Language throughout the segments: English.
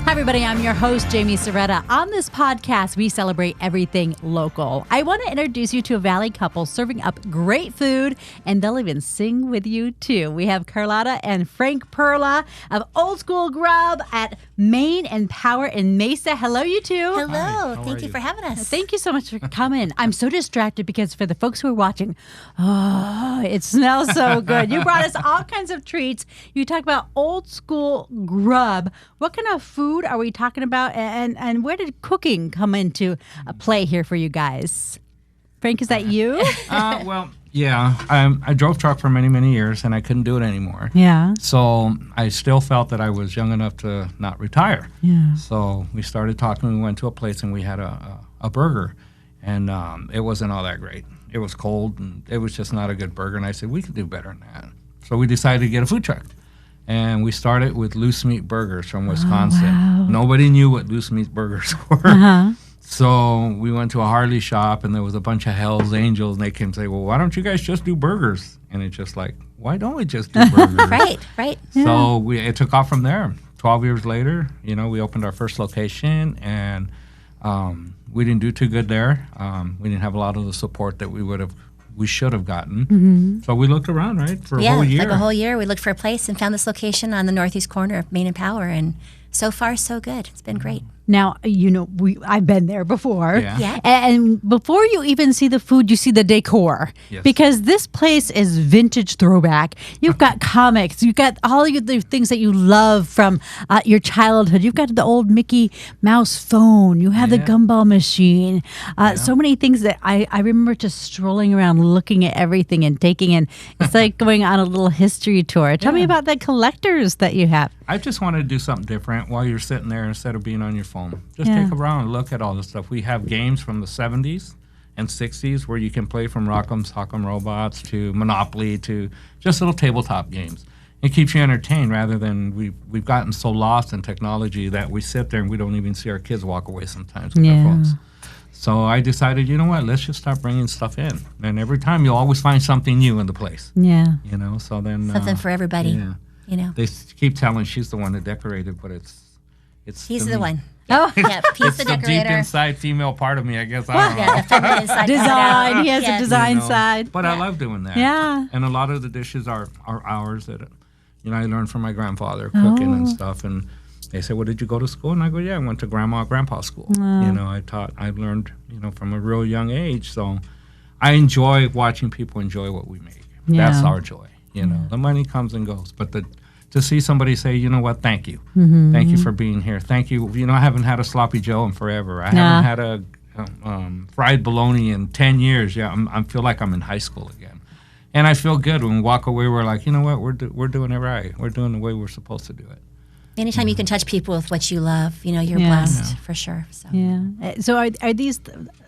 Hi, everybody. I'm your host, Jaime Soretta. On this podcast, we celebrate everything local. I want to introduce you to a Valley couple serving up great food, and they'll even sing with you, too. We have Carlotta and Frank Perla of Old School Grub at Main and Power in Mesa. Hello, you two. Hello. Hi, Thank you for having us. Thank you so much for coming. I'm so distracted because for the folks who are watching, it smells so good. You brought us all kinds of treats. You talk about Old School Grub. What kind of food are we talking about, and where did cooking come into play here for you guys? Frank, is that you? I drove truck for many, many years, and I couldn't do it anymore. Yeah. So I still felt that I was young enough to not retire. Yeah. So we started talking. We went to a place, and we had a burger, and it wasn't all that great. It was cold, and it was just not a good burger. And I said, we could do better than that. So we decided to get a food truck. And we started with loose meat burgers from Wisconsin. Oh, wow. Nobody knew what loose meat burgers were. Uh-huh. So we went to a Harley shop, and there was a bunch of Hell's Angels, and they came and say, well, why don't you guys just do burgers? And it's just like, why don't we just do burgers? Right. So it took off from there. 12 years later, we opened our first location, and we didn't do too good there. We didn't have a lot of the support that we should have gotten. Mm-hmm. So we looked around, right, for a whole year. Like a whole year. We looked for a place and found this location on the northeast corner of Main and Power, and so far, so good. It's been great. Now, I've been there before. Yeah. And before you even see the food, you see the decor. Yes. Because this place is vintage throwback. You've got comics. You've got all the things that you love from your childhood. You've got the old Mickey Mouse phone. You have the gumball machine. So many things that I remember just strolling around looking at everything and taking in. It's like going on a little history tour. Tell me about the collectors that you have. I just wanted to do something different while you're sitting there instead of being on your phone. Just take a round and look at all this stuff. We have games from the 70s and 60s where you can play from Rock'em Sock'em Robots to Monopoly to just little tabletop games. It keeps you entertained rather than we've gotten so lost in technology that we sit there and we don't even see our kids walk away sometimes with their phones. So I decided, you know what, let's just start bringing stuff in. And every time you'll always find something new in the place. Yeah. So then... Something for everybody. Yeah. They keep telling she's the one that decorated, but He's the one. Oh, yeah, he's it's the the decorator. deep inside female part of me, I guess. I don't know. Yeah, the feminine inside. design. He has a design side. But I love doing that. Yeah. And a lot of the dishes are ours that, I learned from my grandfather cooking and stuff. And they say, well, did you go to school? And I go, yeah, I went to grandpa's school. I learned, from a real young age. So I enjoy watching people enjoy what we make. Yeah. That's our joy. The money comes and goes. But to see somebody say, you know what, thank you. Mm-hmm. Thank you for being here. Thank you. I haven't had a sloppy Joe in forever. I haven't had a fried bologna in 10 years. Yeah, I feel like I'm in high school again. And I feel good when we walk away. We're like, you know what, we're doing it right. We're doing the way we're supposed to do it. Anytime you can touch people with what you love, you're blessed for sure. So. Yeah. So are these?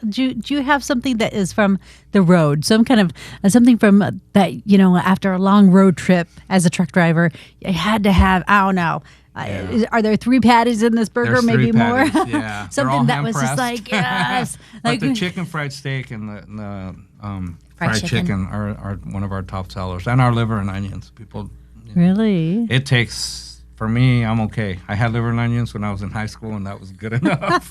Do you have something that is from the road? Some kind of something from that? After a long road trip as a truck driver, you had to have. I don't know. Are there 3 patties in this burger? There's maybe 3 more. patties, yeah. Something that was just like yes. But the chicken fried steak and the fried chicken are one of our top sellers, and our liver and onions. People. Really? It takes. For me, I'm okay. I had liver and onions when I was in high school, and that was good enough.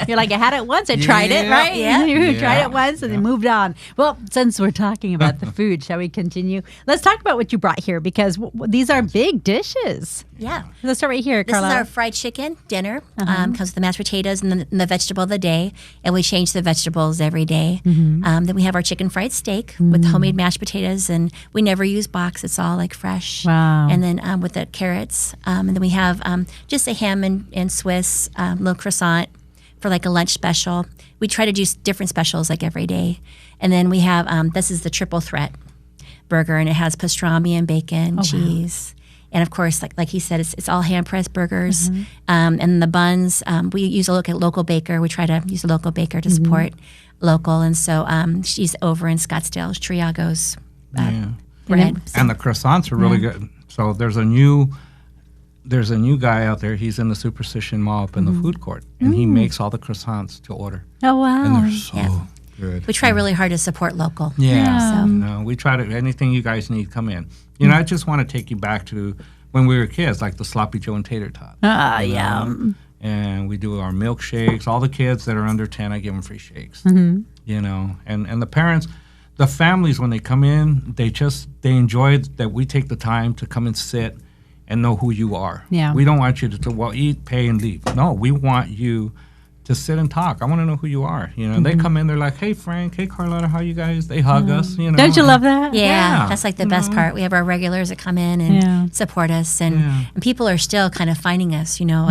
You're like, I had it once. I tried it, right? Yeah. You tried it once and then moved on. Well, since we're talking about the food, shall we continue? Let's talk about what you brought here because these are big dishes. Yeah. Let's start right here, Carlotta. This is our fried chicken dinner. Comes with the mashed potatoes and the vegetable of the day. And we change the vegetables every day. Mm-hmm. Then we have our chicken fried steak with homemade mashed potatoes. And we never use box. It's all like fresh. Wow. And then with the carrots. And then we have just a ham and Swiss, little croissant for like a lunch special. We try to do different specials like every day. And then we have, this is the triple threat burger. And it has pastrami and bacon, cheese. Wow. And of course, like he said, it's all hand-pressed burgers. Mm-hmm. And the buns, we use a local baker. We try to use a local baker to support local. And so she's over in Scottsdale, Triago's bread. So. And the croissants are really good. So there's a new guy out there. He's in the Superstition Mall up in the food court. And he makes all the croissants to order. Oh, wow. And they're so good. We try really hard to support local. Yeah. So. We try to, anything you guys need, come in. I just want to take you back to when we were kids, like the sloppy Joe and tater tot. Yum. And we do our milkshakes. All the kids that are under 10, I give them free shakes. You know, and the parents, the families, when they come in, they enjoy that we take the time to come and sit and know who you are. Yeah. We don't want you to eat, pay, and leave. No, we want you to sit and talk. I want to know who you are. You know, they come in, they're like, hey, Frank, hey, Carlotta, how you guys? They hug us, you know. Don't you love that? Yeah, that's like the best part. We have our regulars that come in and support us, and people are still kind of finding us, you know,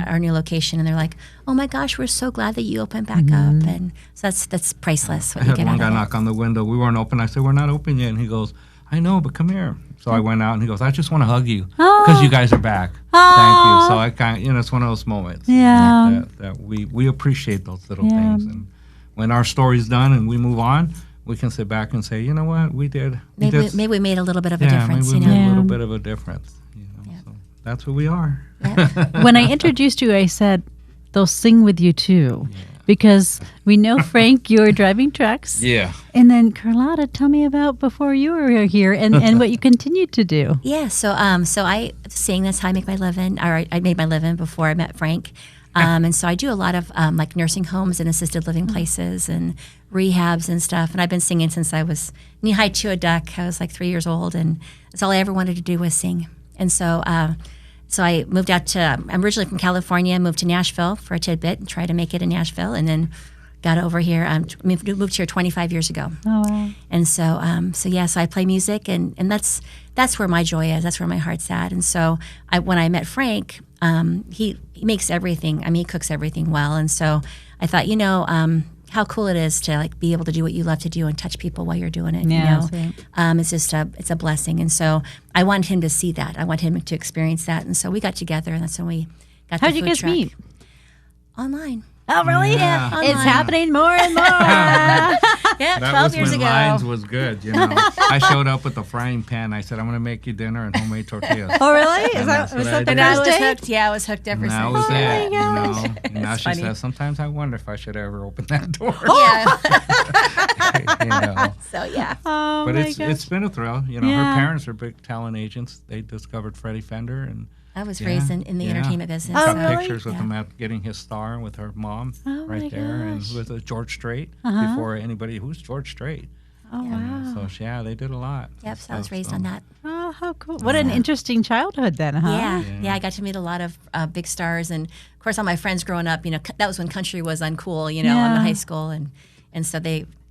our new location, and they're like, "Oh my gosh, we're so glad that you opened back up," and so that's priceless. What I you had get one out guy of it. knock on the window. We weren't open. I said, we're not open yet. And he goes, I know, but come here. So I went out, and he goes, I just want to hug you because you guys are back. Thank you. So I kind of, you know, it's one of those moments that we appreciate those little things. And when our story's done and we move on, we can sit back and say, you know what, we did. Maybe we made a little bit of a difference. Maybe You we know, made a little bit of a difference. You know, so that's who we are. When I introduced you, I said, they'll sing with you too. Because we know, Frank, you were driving trucks. Yeah. And then, Carlotta, tell me about before you were here and what you continued to do. Yeah, so I sing. That's how I make my living. Or I made my living before I met Frank. And so I do a lot of like nursing homes and assisted living places and rehabs and stuff. And I've been singing since I was knee-high to a duck. I was like 3 years old, and that's all I ever wanted to do was sing. And so so I moved out to, I'm originally from California, moved to Nashville for a tidbit and tried to make it in Nashville, and then got over here, moved here 25 years ago. Oh, wow. And so I play music, and that's where my joy is. That's where my heart's at. And so when I met Frank, he makes everything. I mean, he cooks everything well. And so I thought, you know, how cool it is to like be able to do what you love to do and touch people while you're doing it. Yeah, you know, it's just it's a blessing. And so I wanted him to see that. I want him to experience that. And so we got together, and that's when we got. How'd the you food guys truck. meet? Online. Oh, really? Yeah. Online. It's happening more and more. Yeah, That 12 was years when ago. Lines was good, you know. I showed up with a frying pan. I said, I'm going to make you dinner and homemade tortillas. Oh, really? Is And that, that's was what that I the did. I first was date? hooked. Yeah, I was hooked ever And that since. was my it, you gosh. know. And now she funny. says, sometimes I wonder if I should ever open that door. Yeah. You know. So yeah. Oh, But my it's gosh. been a thrill. You know, Yeah. her parents are big talent agents. They discovered Freddie Fender, and I was raised in the entertainment business. Oh, got really? pictures with Yeah. him at getting his star with her mom Oh, my right there, gosh. and with George Strait before anybody. Who's George Strait? Oh, wow. So yeah, they did a lot. Yep, so I was Stuff, raised so. on that. Oh, how cool. What an interesting childhood then, huh? Yeah, I got to meet a lot of big stars, and of course, all my friends growing up. You know, that was when country was uncool. You know, in Yeah. high school, and so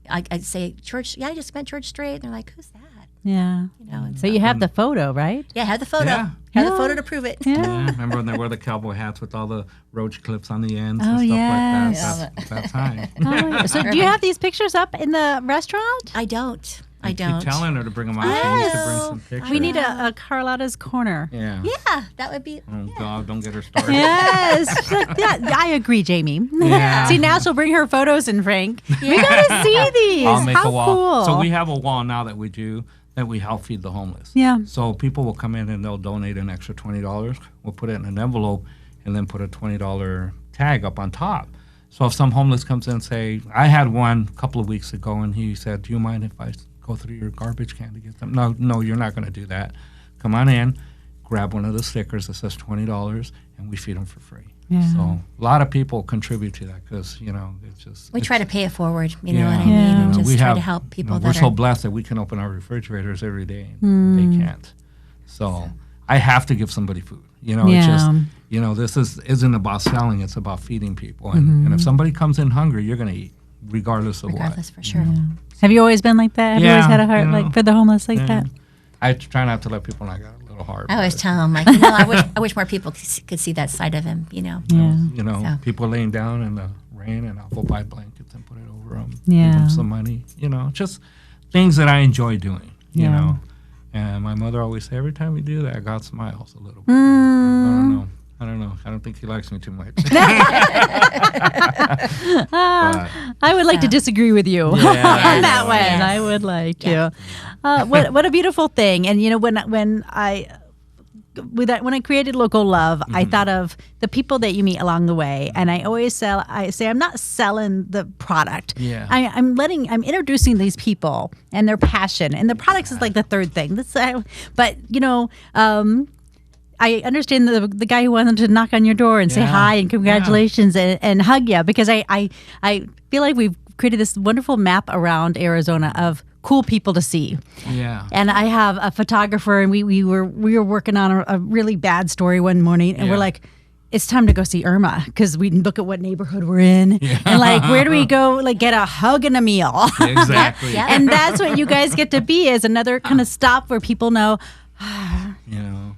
I'd say George. Yeah, I just met George Strait, and they're like, "Who's that?" Yeah. You know, and So you have the photo, right? yeah, I had the photo. Yeah. Had the Yeah. photo to prove it. Yeah. Yeah, remember when they wore the cowboy hats with all the roach clips on the ends Oh, and stuff yes. like that? That's that time. Oh, yeah. So do you have these pictures up in the restaurant? I don't. I Keep don't. telling her to bring them out. I She needs to know. bring some pictures. We need a Carlotta's Corner. Yeah. Yeah, that would be. Oh God, don't get her started. Yes. She's like, yeah, I agree, Jamie. Yeah. See, now she'll bring her photos in, Frank. We got to see these. I'll make How a wall. cool. So we have a wall now that we help feed the homeless. Yeah. So people will come in and they'll donate an extra $20. We'll put it in an envelope and then put a $20 tag up on top. So if some homeless comes in and say, I had one a couple of weeks ago and he said, do you mind if I go through your garbage can to get them? No, you're not going to do that. Come on in, grab one of the stickers that says $20 and we feed them for free. Yeah. So a lot of people contribute to that because, you know, it's just. We try to pay it forward. You know Yeah. what I mean? Yeah. And just we try have, to help people we're that so are. blessed that we can open our refrigerators every day and they can't. So I have to give somebody food. You know, it's just, Yeah. you know, this isn't about selling, it's about feeding people. And if somebody comes in hungry, you're going to eat regardless of Regardless, what. for sure. Have you always been like that? Have you always Yeah, had a heart you know. like for the homeless like Yeah. that? I try not to let people know I got a little heart. I always but, tell them, like, I wish more people could see that side of him. You know. Yeah. You know, So. people laying down in the rain and I'll go buy blankets and put it over them. Yeah. Give them some money. You know, just things that I enjoy doing, you Yeah. know. And my mother always say, every time we do that, God smiles a little bit. Mm. I don't know. I don't think he likes me too much. I would like to disagree with you on that one. Yes. I would like to. What a beautiful thing. And you know, when I created Local Love, I thought of the people that you meet along the way, and I say I'm not selling the product. Yeah. I'm introducing these people and their passion, and the products is like the third thing. But you know, I understand the guy who wanted to knock on your door and say Yeah. hi and congratulations and hug you, because I feel like we've created this wonderful map around Arizona of cool people to see. Yeah. And I have a photographer, and we were working on a really bad story one morning, and we're Yeah. like, it's time to go see Irma, because we look at what neighborhood we're in, and like, where do we go, like, get a hug and a meal? Exactly. Yeah. And that's what you guys get to be, is another kind of stop where people know, You know.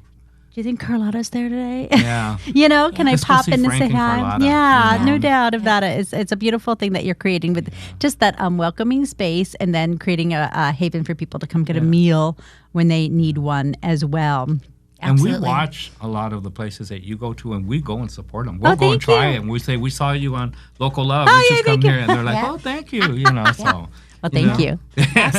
do you think Carlotta's there today? Yeah. You know, can I Let's go pop see in and Frank say and hi? Carlotta, Yeah, you know. no doubt about it. It's a beautiful thing that you're creating with just that welcoming space, and then creating a haven for people to come get a meal when they need one as well. And we Absolutely. watch a lot of the places that you go to, and we go and support them. We'll Oh, go and thank you. try it, and we say, we saw you on Local Love. Oh, We yeah, just come thank you. here, and they're like, Yeah. oh, thank you. You know, so. Well, thank you.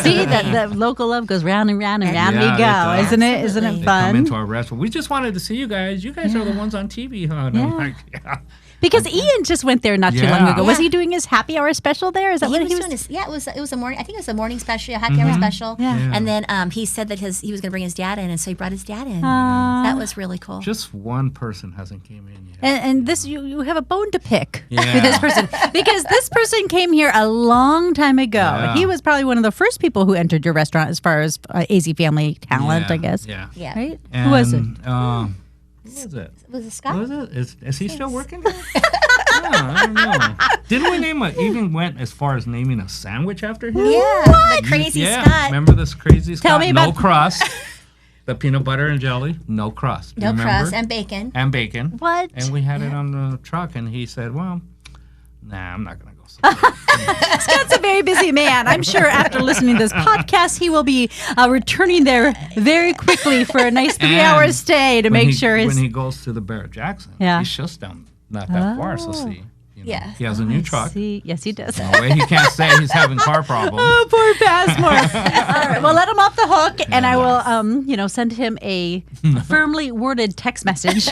See, that local love goes round and round and round Yeah, we it go, does. isn't it? Isn't it Absolutely. They come fun? into our restaurant. We just wanted to see you guys. You guys are the ones on TV, huh? And Yeah. I'm like, yeah. Because Ian just went there not too long Yeah. ago. Was Yeah. he doing his happy hour special there? Is that He what was he doing was? his, it was a morning. I think it was a morning special, a happy hour special. Yeah. Yeah. And then he said that he was going to bring his dad in, and so he brought his dad in. Aw. That was really cool. Just one person hasn't came in yet. And this, you have a bone to pick Yeah. with this person, because this person came here a long time ago. Yeah. He was probably one of the first people who entered your restaurant as far as AZ family talent, Yeah, I guess. Yeah. Yeah. Right? And, Who was it? Who was it? Was it Who Scott? was it? Is he still working there? I don't know. Didn't we name even went as far as naming a sandwich after him? Yeah, the crazy Yeah. Scott. Remember this crazy Scott? Tell me no about- crust. The peanut butter and jelly, no crust. Do you No crust remember? and bacon. And bacon. What? And we had it on the truck, and he said, "Well, nah, I'm not gonna go." somewhere." Scott's a very busy man. I'm sure after listening to this podcast, he will be returning there very quickly for a nice 3-hour And stay to when make he- sure his. when he goes to the Barrett Jackson, Yeah. he's just down not that far. So Oh. see, you know, Yeah. he has a new truck. See, yes, he does. No way he can't say he's having car problems. Oh, poor Passmore. All right, well, let him off the hook, and I will, send him a firmly worded text message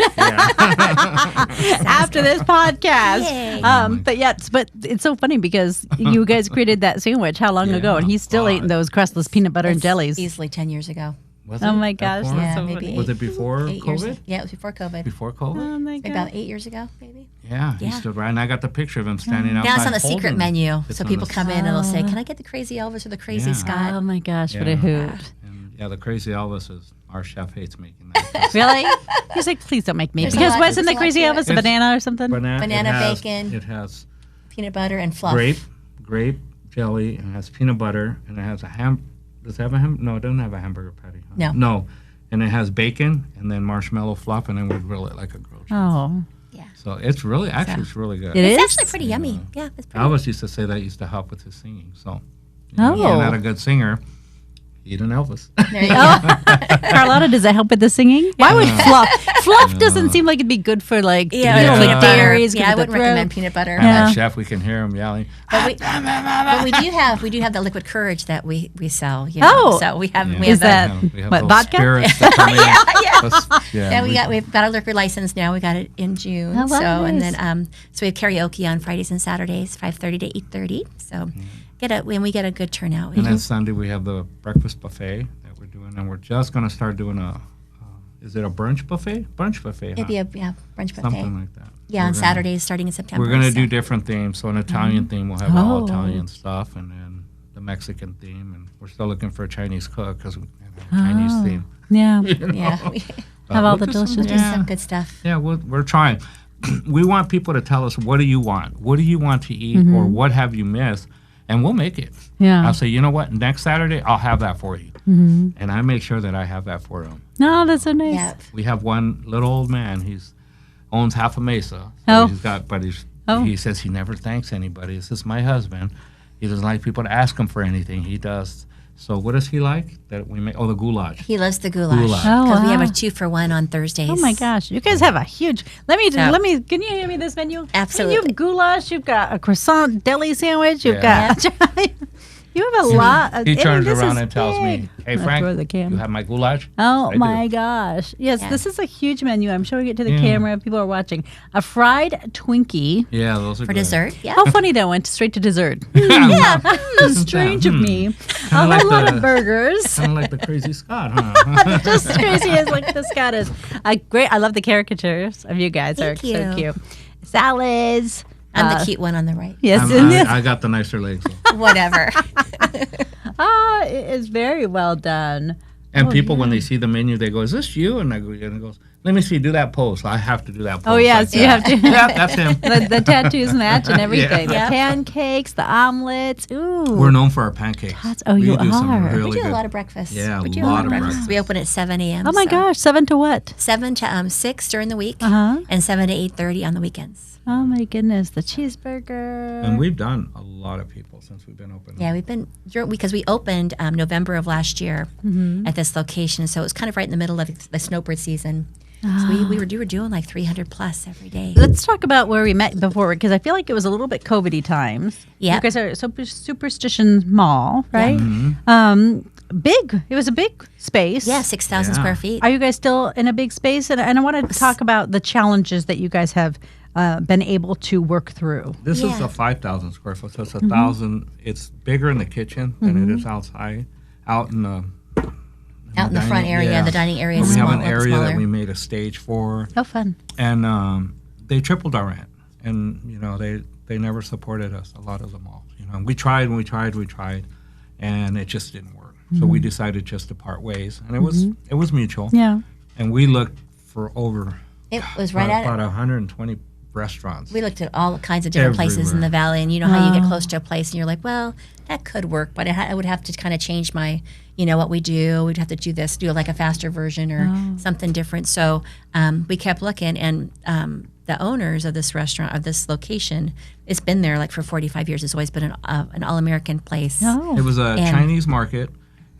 after this podcast. Yay. But it's so funny because you guys created that sandwich how long ago, and he's still Well, eating those crustless peanut butter and jellies. Easily 10 years ago. Was Oh it my that gosh, far? that's Yeah, so maybe funny. Was it before 8 years. COVID? Yeah, it was before COVID. Before COVID? Oh my Maybe God. about 8 years ago, maybe. Yeah, he Yeah. stood right, and I got the picture of him standing outside. Now it's on the holding secret it. menu, It's so on people the- come in and they'll say, "Can I get the crazy Elvis or the crazy Yeah. Scott?" Oh my gosh, what a Yeah. hoot. And yeah, the crazy Elvis is our chef hates making that. Really? He's like, please don't make me. There's a Because lot- wasn't the there's a lot crazy to it. Elvis a It's- banana or something? Banana, it has- bacon. It has Peanut butter and fluff. grape jelly, and it has peanut butter, and it has a ham. Does it have a ham? No, it doesn't have a hamburger patty. Huh? No. No, and it has bacon, and then marshmallow fluff, and then we grill it like a grilled cheese. Oh, So it's really, it's really good. it It's is? actually pretty yummy. Yeah, it's pretty. Elvis used to say that used to help with his singing. So, Oh. if you're not a good singer, eat an Elvis. There you go. Carlotta, does that help with the singing? Why would fluff? Fluff doesn't seem like it'd be good for like, Yeah, you know, peanut like butter. dairy. It's Yeah, good I for the wouldn't recommend throat. peanut butter. And Yeah. that chef, we can hear him yelling. But we do have the liquid courage that we sell. You Oh. know? So we have Yeah. we Is have that We have what, those vodka? spirits that come in. yeah. Those- We've got our liquor license now. We got it in June. Oh, so and nice. then so we have karaoke on Fridays and Saturdays, 5:30 to 8:30. So we get a good turnout. And then Sunday we have the breakfast buffet that we're doing, and we're just going to start doing is it a brunch buffet? Brunch buffet, huh? It'd be a brunch buffet. Something like that. Yeah, on We're gonna- Saturdays starting in September. We're going to so. do different themes. So an Italian theme, we'll have all Oh. Italian stuff, and then the Mexican theme, and we're still looking for a Chinese cook because we have a Chinese Oh. theme. Yeah. Yeah, we But Have all we'll the do some- delicious- do yeah. some good stuff. Yeah, we're trying. We want people to tell us, what do you want? What do you want to eat, or what have you missed? And we'll make it. Yeah. I'll say, you know what? Next Saturday, I'll have that for you. And I make sure that I have that for them. No, that's so nice. Yeah. We have one little old man. Owns half a Mesa. Oh. He says he never thanks anybody. This is my husband. He doesn't like people to ask him for anything. He does. So what does he like that we make? Oh, the goulash. He loves the goulash Goulash. because Oh, we have wow. a 2-for-1 on Thursdays. Oh my gosh, you guys have a huge. Can you hand me this menu? Absolutely. You have goulash. You've got a croissant deli sandwich. You've Yeah. got. You have a lot. He turns this around is and tells me, big. "Hey, I'll Frank, throw the camera. you have my goulash?" Oh I my do. gosh. Yes, Yeah. this is a huge menu. I'm showing it to the Yeah. camera. People are watching. A fried Twinkie. Yeah, those are For good. dessert. Yeah. How funny that went straight to dessert. Yeah. Strange of me. A whole like lot the- of burgers. Kind of like the crazy Scott, huh? Just as crazy as like the Scott is. Great. I love the caricatures of you guys. Thank They're so you. cute. Salads. I'm the cute one on the right. Yes. I got the nicer legs. Whatever. It is very well done. And people, when they see the menu, they go, "Is this you?" And I go, "Yeah." And it goes, "Let me see. Do that pose." So I have to do that pose. Oh, yes, like you that. have to. Yeah, that's him. The tattoos match and everything. Yeah. The pancakes, the omelets. Ooh. We're known for our pancakes. Oh, you do some are. really We do good. a lot of breakfast. Yeah, we a do lot of breakfast. breakfast. We open at 7 a.m. Oh my so gosh. 7 to what? 7 to 6 during the week, Uh-huh. and 7 to 8:30 on the weekends. Oh my goodness. The cheeseburger. And we've done a lot of people since we've been open. Yeah, we've been because we opened November of last year at this location, so it was kind of right in the middle of the snowbird season. So we were doing like 300 plus every day. Let's talk about where we met before, because I feel like it was a little bit COVID-y times. Yeah. You guys are Superstition Mall, right? Big. It was a big space. Yeah, 6,000 Yeah. square feet. Are you guys still in a big space? And I want to talk about the challenges that you guys have been able to work through. This is Yeah. a 5,000 square foot, so it's 1,000. It's bigger in the kitchen than it is outside. Out in the Out in the front dining- area, yeah. the dining area Where is we have small, an area smaller. that we made a stage for, Oh, fun. and they tripled our rent. And they never supported us. A lot of the malls. We tried and we tried, and it just didn't work. So we decided just to part ways, and it was mutual. Yeah. And we looked for over It was right about at 120 restaurants. We looked at all kinds of different places in Everywhere. the valley, and you know how you get close to a place and you're like, well, that could work, but I would have to kind of change my, what we do. We'd have to do like a faster version or something different. So we kept looking, and the owners of this restaurant, of this location, it's been there like for 45 years. It's always been an all-American place. Oh. It was a And- Chinese market,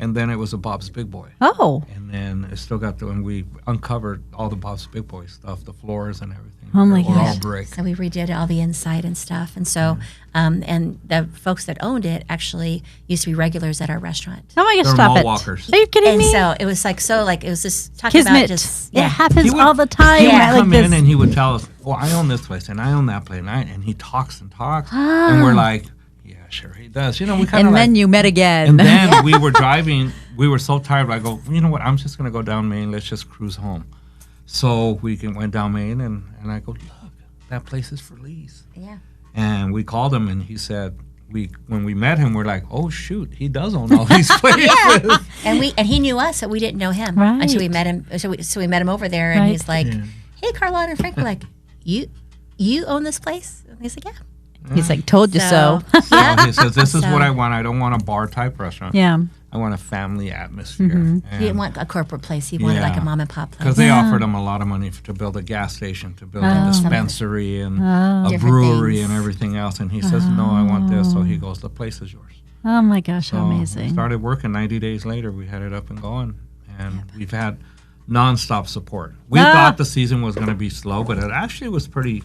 and then it was a Bob's Big Boy. Oh. And then it still got and we uncovered all the Bob's Big Boy stuff, the floors and everything. Oh my Were all gosh. brick. So we redid all the inside and stuff. And so, and the folks that owned it actually used to be regulars at our restaurant. Oh my gosh, They're stop mall it. walkers. Are you kidding And me? so it was it was just talking about Kismet. just, It happens He would- all the time. He would right, come like in this. and he would tell us, "Oh, I own this place and I own that place," and he talks and talks, and we're like, "Yeah, sure, he does." We kind And of then you met again. And then we were driving. We were so tired. I go, "You know what? I'm just gonna go down Main. Let's just cruise home." So we went down Main, and I go, "Look, that place is for lease." yeah. And we called him, and he said, when we met him, we're like, "Oh shoot, he does own all these places." And he knew us, so we didn't know him until we met him. So we met him over there, and Right. he's like, Yeah. "Hey, Carlotta and Frank," we're like, "You own this place?" And he's like, "Yeah." He's like, told you so. yeah. He says, "This is So- what I want. I don't want a bar type restaurant. Yeah. I want a family atmosphere." He didn't want a corporate place. He wanted like a Yeah. mom and pop place. Because they offered him a lot of money to build a gas station, to build a dispensary, and a Different brewery, things. and everything else. And he says, "No, I want this." So he goes, "The place is yours." Oh my gosh, So how we amazing. started working. 90 days later, we had it up and going, and we've had nonstop support. We thought the season was going to be slow, but it actually was pretty.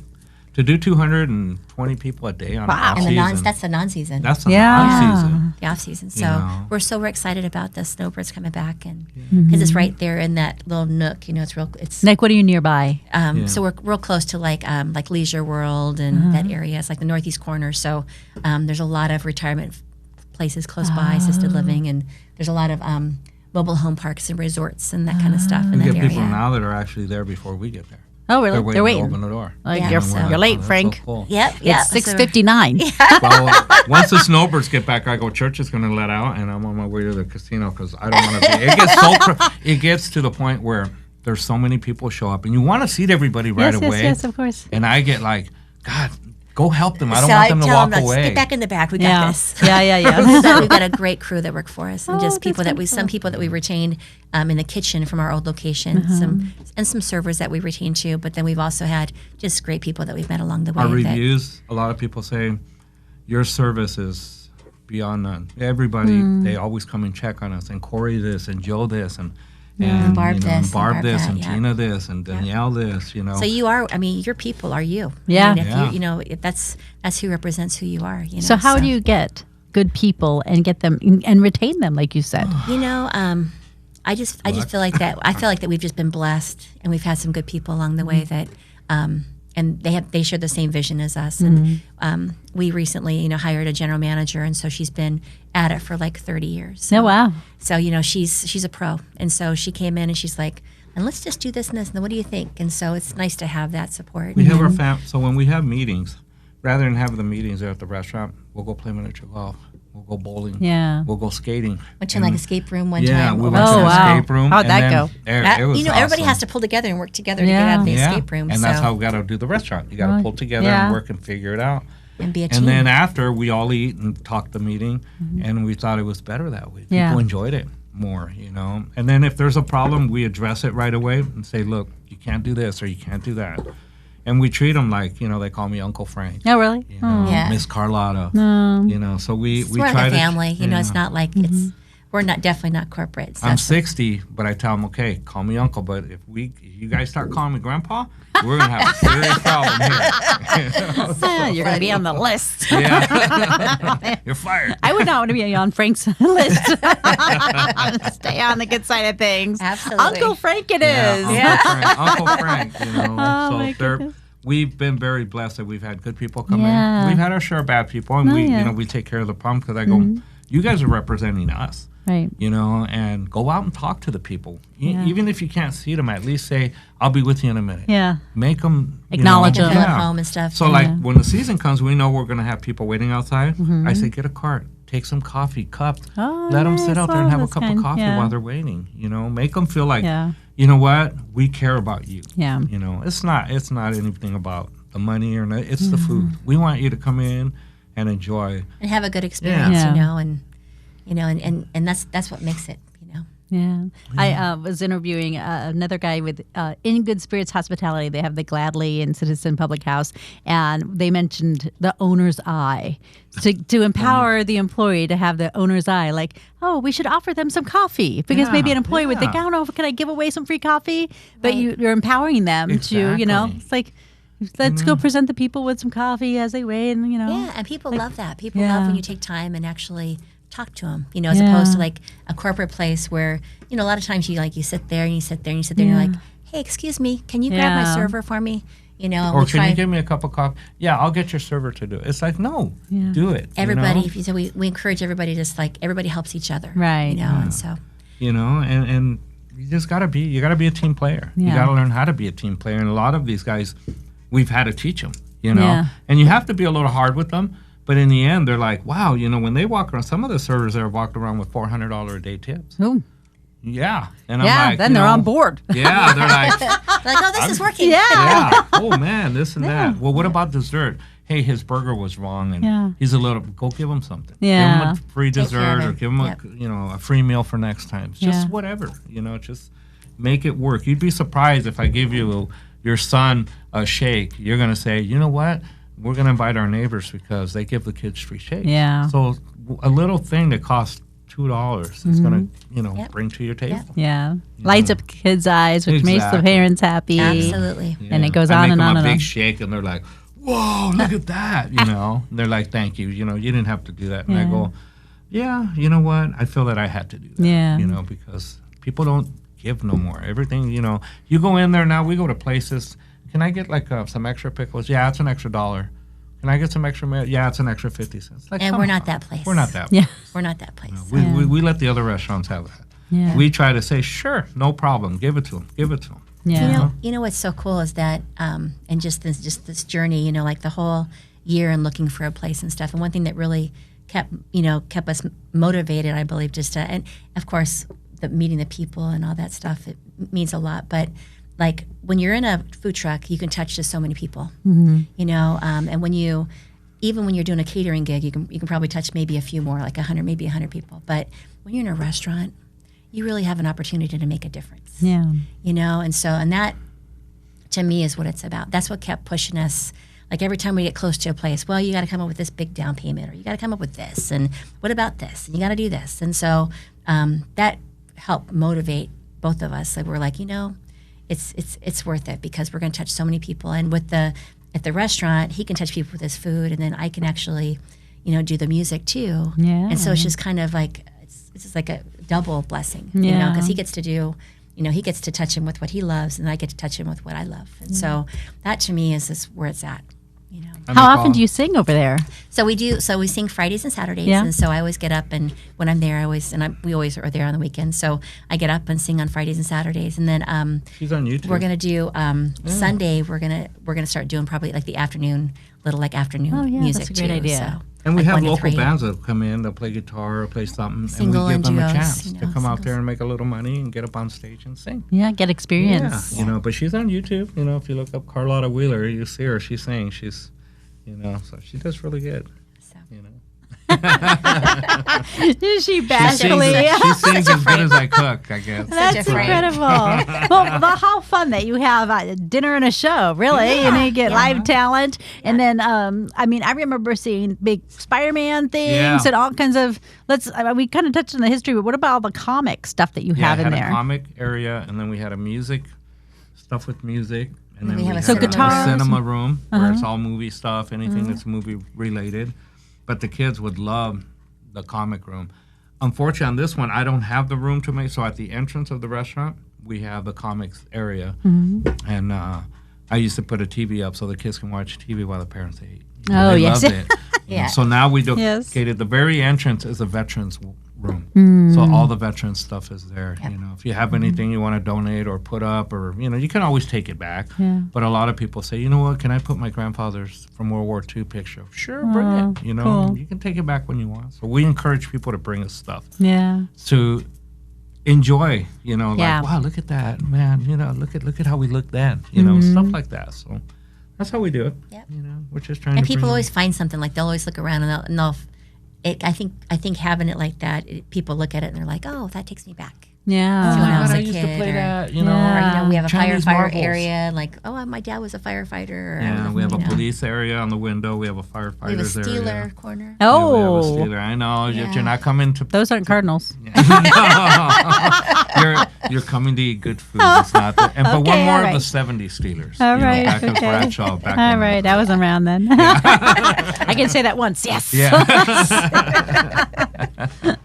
To do 220 people a day on an off and season, that's the non-season. that's the Yeah. non-season. the off season. So know. we're so excited about the snowbirds coming back, and because it's right there in that little nook. It's real. It's Nick, what are you nearby? Yeah. so we're real close to like Leisure World and that area. It's like the northeast corner. So there's a lot of retirement places close by, assisted living, and there's a lot of mobile home parks and resorts and that kind of stuff in We that get area. people now that are actually there before we get there. Oh, really? They're They're waiting waiting. to open the door. Like, Yeah, you're, so- you're late, That's Frank. So cool. Yep. It's 6:59. Well, once the snowbirds get back, I go, church is going to let out, and I'm on my way to the casino because I don't want to be. It gets it gets to the point where there's so many people show up, and you want to seat everybody right Yes, away. yes, of course. And I get like, God, go help them. I don't So want them to tell walk let's away. Get back in the back. We got Yeah. this. Yeah. We've got a great crew that work for us, and Oh, just people that's that some people that we retained in the kitchen from our old location, some servers that we retained too. But then we've also had just great people that we've met along the way. Our that- reviews, a lot of people say, your service is beyond none. Everybody, they always come and check on us, and Corey this, and Joe this, and Barb you know, this, and and Barb Barb this, that, and yeah. Tina this, and Danielle this. You know, So you are. I mean, your people are you. Yeah. I mean, if Yeah. if that's who represents who you are. So how do you get good people and get them and retain them, like you said. I just feel like that. I feel like that we've just been blessed, and we've had some good people along the way that, and they share the same vision as us. And we recently, hired a general manager, and so she's been at it for like 30 years. So, Oh, wow. So she's a pro, and so she came in and she's like, and let's just do this and this, and what do you think? And so it's nice to have that support. We have our so when we have meetings, rather than having the meetings there at the restaurant, we'll go play miniature golf. We'll go bowling. Yeah. We'll go skating. Went to like escape room one Yeah, time. we went to an escape room. How'd that go? It was everybody awesome. has to pull together and work together to get out of the escape room. And so. that's how we got to do the restaurant. You got to pull together and work and figure it out. And be a team. And then after, we all eat and talk the meeting, and we thought it was better that way. People enjoyed it more, And then if there's a problem, we address it right away and say, look, you can't do this or you can't do that. And we treat them like, they call me Uncle Frank. Oh, really? Miss Carlotta. So we we're try like a to, family. It's not like we're definitely not corporate. So I'm 60, but I tell them, okay, call me Uncle. But if you guys start calling me Grandpa, we're going to have a serious problem here. You're going to be on the list. Yeah. You're fired. I would not want to be on Frank's list. Stay on the good side of things. Absolutely. Uncle Frank it is. Uncle Frank, my so goodness. we've been very blessed that we've had good people come Yeah. in. We've had our share of bad people, and we take care of the problem because I go, you guys are representing us. Right. And go out and talk to the people. Even if you can't see them, at least say, I'll be with you in a minute. Yeah. Make them Acknowledge them. Feel at home and stuff. So when the season comes, we know we're going to have people waiting outside. I say, get a cart, take some coffee, cups, let them sit out there and have a cup of coffee while they're waiting. Make them feel like, you know what, we care about you. Yeah. It's not anything about the money or not. It's the food. We want you to come in and enjoy and have a good experience, Yeah. and that's what makes it, Yeah. I was interviewing another guy with In Good Spirits Hospitality. They have the Gladly and Citizen Public House, and they mentioned the owner's eye to empower the employee to have the owner's eye. Like, oh, we should offer them some coffee because maybe an employee would think, oh, no, can I give away some free coffee? But you're empowering them to, it's like, let's go present the people with some coffee as they wait, and Yeah, and people love that. People love when you take time and actually talk to them, as opposed to like a corporate place where, a lot of times you sit there and you sit there and you sit there and you're like, hey, excuse me, can you grab my server for me? Or can you give me a cup of coffee? Yeah, I'll get your server to do it. It's like, no, do it. Everybody, so we encourage everybody, just like everybody helps each other. Right. And so. And you just got to be a team player. You got to learn how to be a team player. And a lot of these guys, we've had to teach them, And you have to be a little hard with them. But in the end, they're like, wow, when they walk around, some of the servers there walked around with $400 a day tips. Ooh. Yeah. And I'm like, then they're on board. Yeah, they're like, oh, this is working. Yeah. Oh, man, this and that. Well, what about dessert? Hey, his burger was wrong, and he's a little, go give him something. Yeah. Give him a free dessert or give him a free meal for next time. Just Yeah. whatever, just make it work. You'd be surprised if I give your son a shake. You're going to say, you know what? We're going to invite our neighbors because they give the kids free shakes. Yeah. So a little thing that costs $2 is going to bring to your table. Yeah. Lights up kids' eyes, which makes the parents happy. Absolutely. Yeah. And it goes I on make and them on a and big on. shake, and they're like, whoa, look at that, And they're like, thank you, you didn't have to do that. And I go, yeah, you know what? I feel that I had to do that, Yeah. Because people don't give no more. Everything, you go in there now, we go to places, can I get like some extra pickles? Yeah, it's an extra $1. Can I get some extra mayo? Yeah, it's an extra 50 cents. Like, And we're not that place. We're not that Yeah. place. We're not that place. We let the other restaurants have that. Yeah. We try to say, sure, no problem. Give it to them. Give it to them. Yeah. You know what's so cool is that, and just this journey, like the whole year and looking for a place and stuff. And one thing that really kept us motivated, I believe, and of course, meeting the people and all that stuff, it means a lot. But like when you're in a food truck, you can touch just so many people, and when you're doing a catering gig, you can probably touch maybe a few more, like 100 people. But when you're in a restaurant, you really have an opportunity to make a difference. Yeah. And that to me is what it's about. That's what kept pushing us. Like every time we get close to a place, well, you got to come up with this big down payment, or you got to come up with this, and what about this, and you got to do this. And so that helped motivate both of us. Like we're like, it's worth it because we're going to touch so many people. And at the restaurant, he can touch people with his food, and then I can actually, do the music too. Yeah. And so it's just kind of like, it's just like a double blessing, Yeah. because he gets to do, he gets to touch him with what he loves, and I get to touch him with what I love. And so that to me is just where it's at. How often do you sing over there? So we sing Fridays and Saturdays, Yeah. and so I always get up, and when I'm there, we always are there on the weekends. So I get up and sing on Fridays and Saturdays, and then She's on YouTube. we're gonna do Sunday. We're gonna start doing probably like the afternoon, Oh, music that's a great too. idea. So, And we like have 1 to local 3. bands that come in, they'll play guitar or play something, Single and we give and them a duos, chance to come out there and make a little money and get up on stage and sing. Yeah, get experience. Yeah, but she's on YouTube. If you look up Carlotta Wheeler, you see her. She's singing. She's, so she does really good. So. Is she She bashfully? sings as good as I cook, I guess. That's a friend. incredible. well, how fun that you have a dinner and a show, really. You get live talent. And then, I remember seeing big Spider-Man things and all kinds of, we kind of touched on the history, but what about all the comic stuff that you have in had there? a comic area, and then we had a music, stuff with music. And then we have a had cinema guitars. a cinema room where it's all movie stuff, anything that's movie related. But the kids would love the comic room. Unfortunately, on this one, I don't have the room to make. So at the entrance of the restaurant, we have the comics area, and I used to put a TV up so the kids can watch TV while the parents ate. Oh, They yes. loved it. Yeah. So now we Yes. the very entrance is a veterans room. So all the veteran stuff is there. If you have anything you want to donate or put up, or you can always take it back. Yeah. But a lot of people say, you know what? Can I put my grandfather's from World War II picture? Sure, bring it. cool. You can take it back when you want. So we encourage people to bring us stuff Yeah. to enjoy. Yeah. Like wow, look at that, man. Look at how we looked then. Stuff like that. So that's how we do it. Yep. We're just trying And to. people bring- always find something, like they'll always look around and they'll I think having it like that, people look at it and they're like, oh, that takes me back. Yeah. Oh when my I was God, a I used to kid, play or- that. Yeah. Or we have a Chinese firefighter marbles. area, like, oh, my dad was a firefighter. Or Yeah, we have a you know. police area on the window. We have a We have a firefighters Steeler area. corner. Yeah, we have a Oh, Steeler. I know Yeah. you're not coming to. those aren't Cardinals. you're coming to eat good food. It's not. But we're Okay, more all of right. the '70s Steelers. All right, Back in okay. Bradshaw. Back All in, right, I was around then. I can say that once. Yes. Yeah.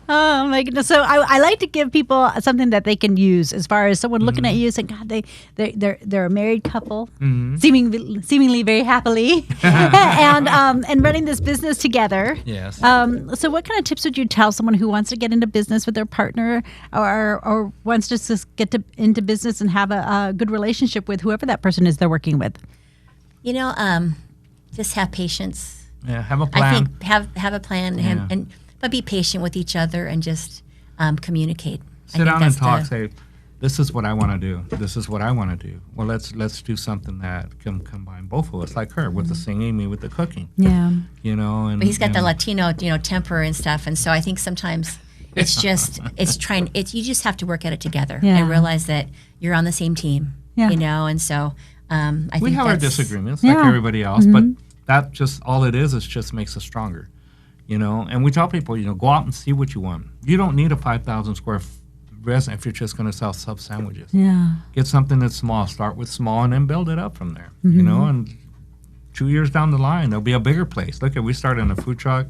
Oh my goodness! So I like to give people something that they can use as far as someone looking at you saying, "God, they're a married couple, seemingly very happily, and running this business together." Yes. So what kind of tips would you tell someone who wants to get into business with their partner, or wants to just get into business and have a good relationship with whoever that person is they're working with? Just have patience. Yeah. Have a plan. I think have a plan Yeah. but be patient with each other and just communicate. Sit down and talk. Say, this is what I want to do. This is what I want to do. Well, let's do something that can combine both of us, like her with the singing, me with the cooking. Yeah. And But he's got the Latino, temper and stuff, and so I think sometimes it's just you just have to work at it together Yeah. and realize that you're on the same team. Yeah. And so I think we have our that's- disagreements Yeah. like everybody else, but that just all it is just makes us stronger. And we tell people, go out and see what you want. You don't need a 5,000 square restaurant if you're just going to sell sub sandwiches. Yeah. Get something that's small. Start with small and then build it up from there. And 2 years down the line, there'll be a bigger place. Look, we started in a food truck.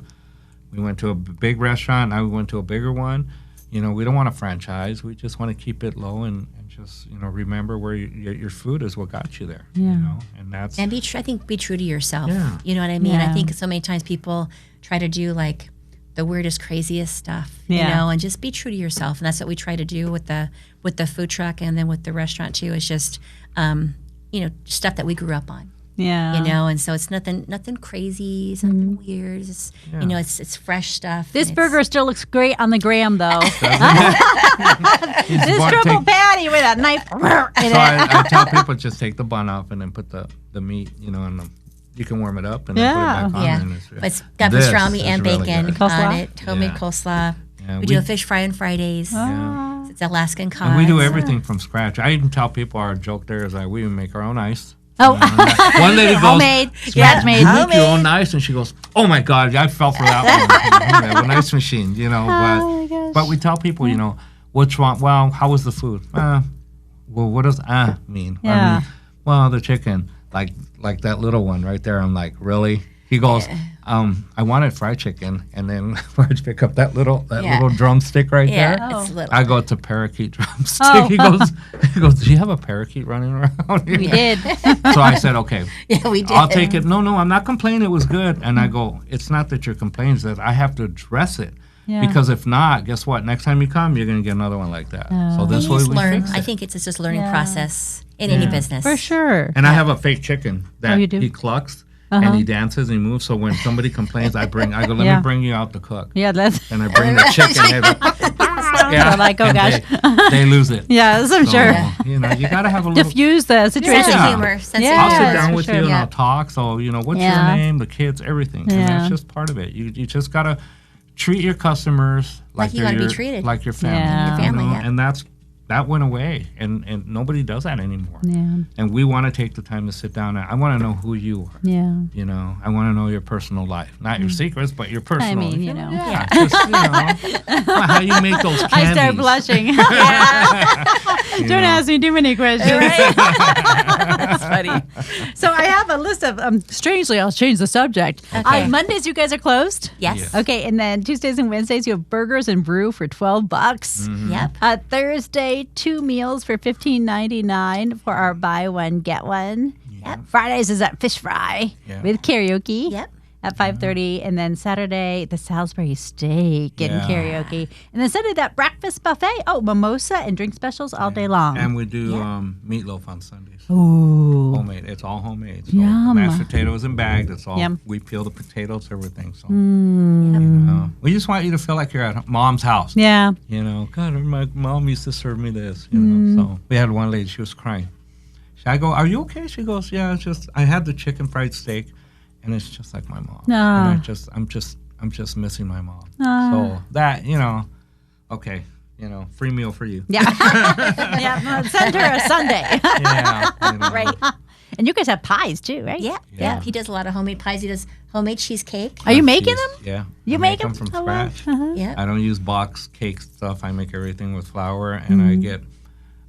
We went to a big restaurant. Now we went to a bigger one. We don't want a franchise. We just want to keep it low and just, remember where your food is what got you there. Yeah. And that's. And I think be true to yourself. Yeah. You know what I mean? Yeah. I think so many times people try to do like the weirdest, craziest stuff, Yeah. and just be true to yourself. And that's what we try to do with the food truck and then with the restaurant too. It's just, stuff that we grew up on. Yeah. And so it's nothing crazy, it's nothing weird. It's it's fresh stuff. This and it's- burger still looks great on the gram, though. It's This one- triple take- patty with a knife. So I tell people just take the bun off and then put the meat, and you can warm it up and then put it back on. Yeah, And but it's got This pastrami is and really bacon good. Coleslaw? on it. Homemade Yeah. coleslaw. Yeah, we do a fish fry on Fridays. Yeah. It's Alaskan cod. And we do everything from scratch. I even tell people our joke there is like we even make our own ice. Oh. One lady goes, Homemade, scratch made. "You make your own ice," and she goes, "Oh my God, I fell for that one." We have an ice machine, Oh my gosh. But we tell people, what's wrong? Well, how was the food? Well, what does mean? I Yeah. mean, well, the chicken, like that little one right there. I'm like, really? He goes, I wanted fried chicken, and then I pick up that little Yeah. little drumstick right Yeah, there. it's little. I go to parakeet drumstick. Oh. He goes, do you have a parakeet running around? We did. So I said, okay, Yeah, we did. I'll take it. No, I'm not complaining. It was good. And I go, it's not that you're complaining, it's that I have to address it. Yeah. Because if not, guess what? Next time you come, you're going to get another one like that. So this You way just we learn. fix it. I think it's just a learning Yeah. process in any business. For sure. And I have a fake chicken that you do? he clucks and he dances and he moves. So when somebody complains, I go, let Yeah. me bring you out to cook. Yeah, that's. And I bring the chicken. They're like, oh, and gosh. They lose it. Yes, I'm So, sure. you know, you got to have a little. Diffuse the situation. Sense of Yeah. humor. Sense of Yeah. I'll sit humor. down for with sure. you and Yeah. I'll talk. So, you know, what's Yeah. your name, the kids, everything. And Yeah. that's just part of it. You just got to treat your customers Like you they're wanna be your- treated. like your family. Yeah. Your family, you know? yeah. And that went away. And nobody does that anymore. Yeah. And we want to take the time to sit down. And I want to know who you are. Yeah. You know, I want to know your personal life, not your secrets, but your personal. mean, you know. Yeah, just, you know, how you make those candies. I start blushing. You Don't know. ask me too many questions. That's funny. So I have a list of, strangely, I'll change the subject. Okay. Mondays, you guys are closed? Yes. Yes. Okay, and then Tuesdays and Wednesdays, you have burgers and brew for $12. Mm-hmm. Yep. Thursday, 2 meals for $15.99 for our buy one, get one. Yep. Fridays is at fish fry Yeah. with karaoke. Yep. At 5:30, and then Saturday the Salisbury steak and Yeah. karaoke, and then Sunday that breakfast buffet. Oh, mimosa and drink specials all day long. And we do meatloaf on Sundays. Ooh, Homemade. It's all homemade. So Yum. the mashed potatoes and bagged. It's all. Yum. We peel the potatoes, everything. So Mm. you know, we just want you to feel like you're at mom's house. yeah. You know, God, my mom used to serve me this. You know, so we had one lady. She was crying. I go, "Are you okay?" She goes, "Yeah, it's just I had the chicken fried steak, and it's just like my mom. Ah. And I'm just missing my mom. So that, you know, okay, you know, free meal for you. Yeah, yeah. Send her a Sunday, Yeah, you know. Right. and you guys have pies too, right? Yeah. Yeah. Yeah. He does a lot of homemade pies. He does homemade cheesecake. Are you making Cheese. them? Yeah. You I make them 'em? from Oh, wow. scratch. Yeah. I don't use box cake stuff. I make everything with flour, and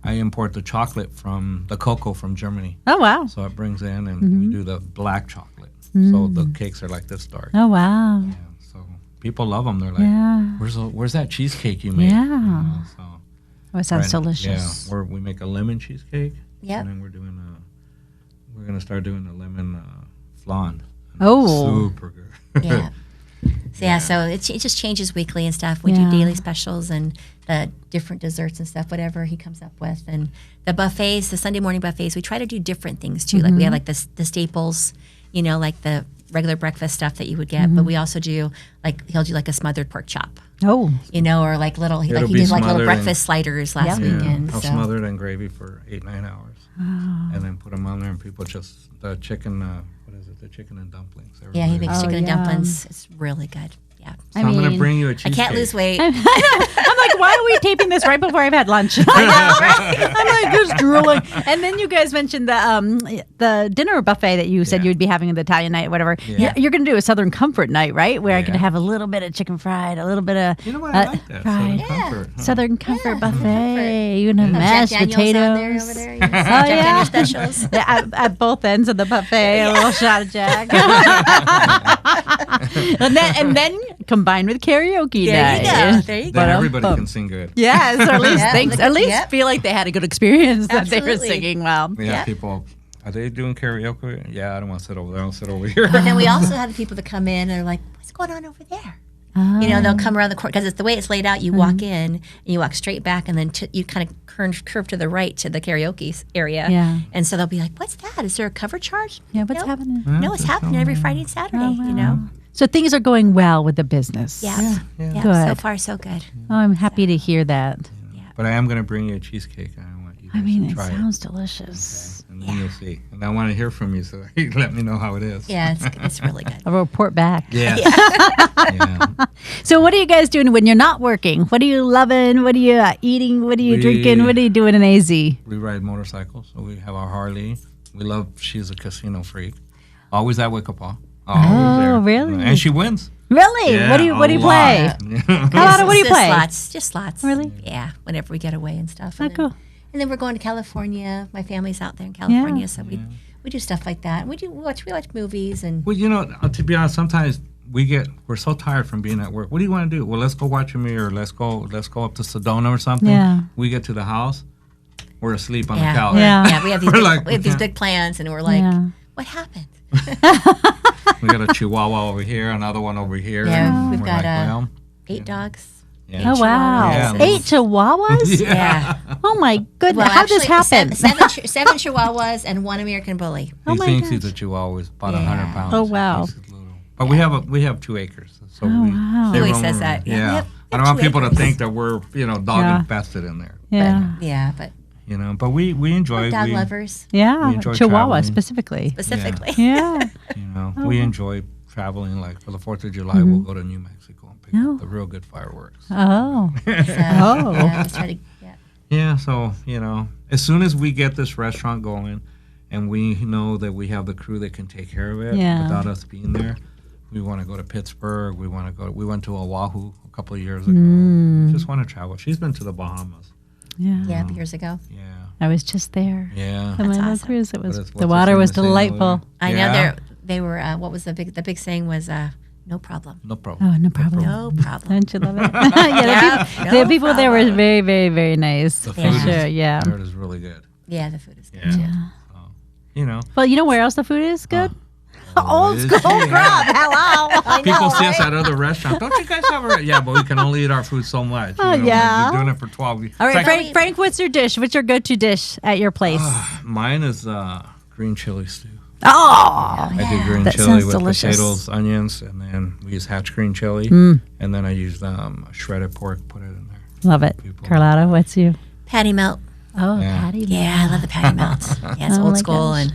I import the chocolate from the cocoa from Germany. Oh wow. So it brings in, and we do the black chocolate. So the cakes are like this dark. Oh wow. Yeah, so people love them. They're like, Yeah. "Where's that cheesecake you made?" Yeah. You know, so Oh, it sounds right- delicious. Yeah, we make a lemon cheesecake. Yep. And then we're gonna start doing a lemon flan. Oh. Super good. Yeah. So it just changes weekly and stuff. We Yeah. do daily specials and the different desserts and stuff, whatever he comes up with. And the buffets, the Sunday morning buffets, we try to do different things too. Like we have like the staples, you know, like the regular breakfast stuff that you would get. But we also do he'll do like a smothered pork chop, Oh, you know, or like little he It'll did be like little smothered breakfast sliders last Yep. weekend. I'll So. smother it in gravy for 8-9 hours, and then put them on there, and people just the chicken. What is it? The chicken and dumplings. Yeah, he Everybody- makes chicken and yum. dumplings. It's really good. Yeah. So I'm gonna mean, bring you a I cheesecake. can't lose weight. I'm like, why are we taping this right before I've had lunch? I'm like just drooling. And then you guys mentioned the dinner buffet that you said Yeah. you would be having the Italian night, whatever. Yeah. You're going to do a Southern Comfort night, right? Where I can Yeah. have a little bit of chicken fried, a little bit of You know what? I like that. Southern fried. Comfort. huh? Southern Comfort Yeah, buffet. You can have Jack mashed Daniels potatoes. out there, over there. You know, Jack yeah. Daniels specials. Yeah, at both ends of the buffet, a little shot of Jack. and then combined with karaoke There night. you go. There you go. Then everybody Ba-dum-bum. can sing good. Yes, or at least Yeah, thanks. look At at- least yep. feel like they had a good experience that they were Absolutely. singing well. We have Yeah. people. Are they doing karaoke? Yeah, I don't want to sit over there. I'll sit over here. But then we also have the people that come in and are like, what's going on over there? You know, they'll come around the corner because it's the way it's laid out. You walk in and you walk straight back, and then you kind of curve to the right to the karaoke area. Yeah. And so they'll be like, "What's that? Is there a cover charge?" Yeah, what's No. happening? No, it's happening every Friday and Saturday. You know. So things are going well with the business. Yeah. Yeah. Yeah. Good. So far, so good. Oh, I'm happy to hear that. Yeah. But I am going to bring you a cheesecake. I want you guys I mean, to it try sounds delicious. Okay? And then you'll see. And I want to hear from you, so you let me know how it is. Yeah, it's really good. I'll report back. Yeah. Yeah. So what are you guys doing when you're not working? What are you loving? What are you eating? What are you We- drinking? What are you doing in AZ? We ride motorcycles, so we have our Harley. She's a casino freak. Always at Wickapah. Always there. really? And she wins. Really? Yeah, what do you a play? lot. Carlotta, what do you Just play? Slots. Just slots. Really? Yeah. Whenever we get away and stuff. Oh, And cool. And then we're going to California. My family's out there in California, so we do stuff like that. We watch movies and. Well, you know, to be honest, sometimes we're so tired from being at work. What do you want to do? Well, let's go watch a movie, or let's go up to Sedona or something. Yeah. We get to the house, we're asleep on the couch. Yeah. We have these big plans, and we're like, what happened? We got a Chihuahua over here, another one over here. Yeah, we've got like, 8 dogs. Yeah. Oh, wow. Yeah. 8 Chihuahuas? Yeah. Oh, my goodness. Well, How'd this happen? Seven Chihuahuas and 1 American Bully. He thinks he's a Chihuahua. He's about 100 pounds. Oh, wow. He's little. But we have 2 acres. So wow. He always says that. Yeah. We I don't have want 2 people to acres. think that we're, dog infested in there. Yeah. But But we enjoy dog lovers Yeah. enjoy Chihuahua traveling. specifically. specifically. Yeah. We enjoy traveling. Like for the 4th of July, we'll go to New Mexico and pick up the real good fireworks. Oh. Yeah, let's try to. Yeah, so, as soon as we get this restaurant going and we know that we have the crew that can take care of it without us being there, we want to go to Pittsburgh. We went to Oahu a couple of years ago. We just want to travel. She's been to the Bahamas. Yeah, years ago. Yeah. I was just there. Yeah. On my little awesome. cruise. It was What's the water was delightful. I know Yeah. they were. What was the big saying was no problem. No problem. Oh, no problem. No problem. Don't you love it? The people there were very, very, very nice. The For food sure, yeah. there is really good. Yeah, the food is good Yeah. too. Well, you know where else the food is good? Old School yeah. Grub. Hello. People see us at other restaurants. Don't you guys have a Yeah, but we can only eat our food so much. yeah. We're doing it for 12 weeks. All right, It's like- Frank, what's your dish? What's your go-to dish at your place? Mine is green chili stew. Oh, I do green That chili sounds with delicious. potatoes, onions, and then we use hatch green chili. And then I use shredded pork, put it in there. love it. People- Carlotta, what's you? Patty melt. Oh, Yeah. Patty. Yeah, I love the patty melt. Yeah, it's Oh old my school, gosh. and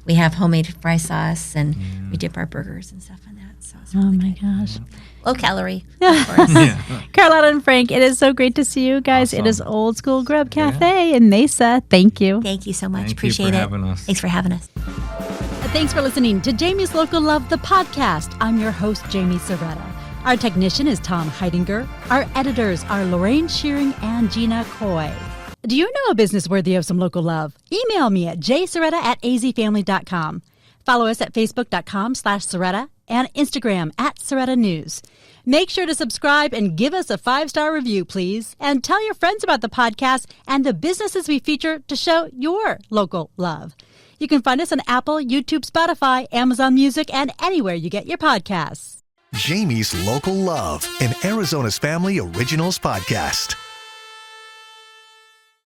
we have homemade fry sauce, and we dip our burgers and stuff in that. So it's Oh really my good. gosh. Low calorie, of course. Yeah. Carlotta and Frank, it is so great to see you guys. It is Awesome. Old School Grub Cafe in Mesa. Thank you. Thank you so much. Thank you Appreciate for it. having us. Thanks for having us. Thanks for listening to Jamie's Local Love, the podcast. I'm your host, Jamie Soretta. Our technician is Tom Heidinger. Our editors are Lorraine Shearing and Gina Coy. Do you know a business worthy of some local love? Email me at jsoretta@azfamily.com. Follow us at facebook.com/Soretta and Instagram @Soretta News. Make sure to subscribe and give us a 5-star review, please. And tell your friends about the podcast and the businesses we feature to show your local love. You can find us on Apple, YouTube, Spotify, Amazon Music, and anywhere you get your podcasts. Jamie's Local Love, an Arizona's Family Originals podcast.